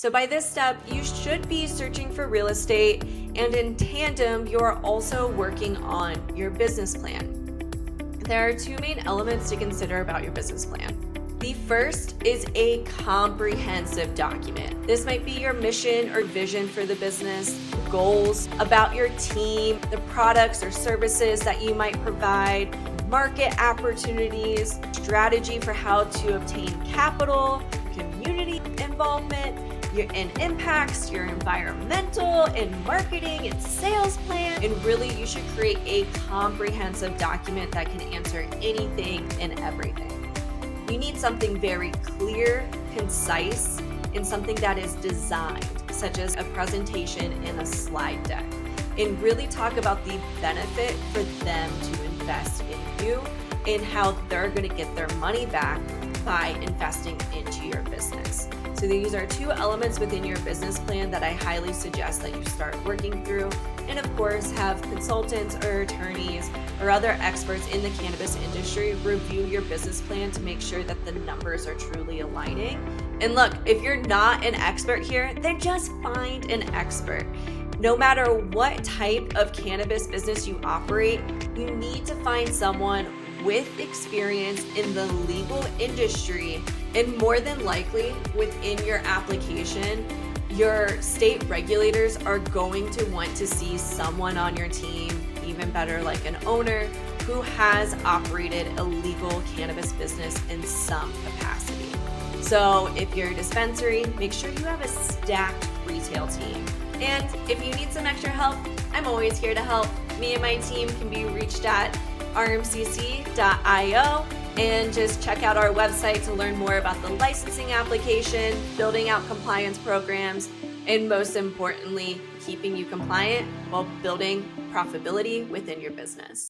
So by this step, you should be searching for real estate, and in tandem, you're also working on your business plan. There are two main elements to consider about your business plan. The first is a comprehensive document. This might be your mission or vision for the business, goals about your team, the products or services that you might provide, market opportunities, strategy for how to obtain capital, community involvement, and impacts, your environmental and marketing and sales plan. And really, you should create a comprehensive document that can answer anything and everything. You need something very clear, concise, and something that is designed, such as a presentation and a slide deck, and really talk about the benefit for them to invest in you and how they're going to get their money back by investing into your business. So these are two elements within your business plan that I highly suggest that you start working through. And of course, have consultants or attorneys or other experts in the cannabis industry review your business plan to make sure that the numbers are truly aligning. And look, if you're not an expert here, then just find an expert. No matter what type of cannabis business you operate, you need to find someone with experience in the legal industry, and more than likely within your application, your state regulators are going to want to see someone on your team, even better like an owner, who has operated a legal cannabis business in some capacity. So if you're a dispensary, make sure you have a stacked retail team. And if you need some extra help, I'm always here to help. Me and my team can be reached at rmcc.io, and just check out our website to learn more about the licensing application, building out compliance programs, and most importantly, keeping you compliant while building profitability within your business.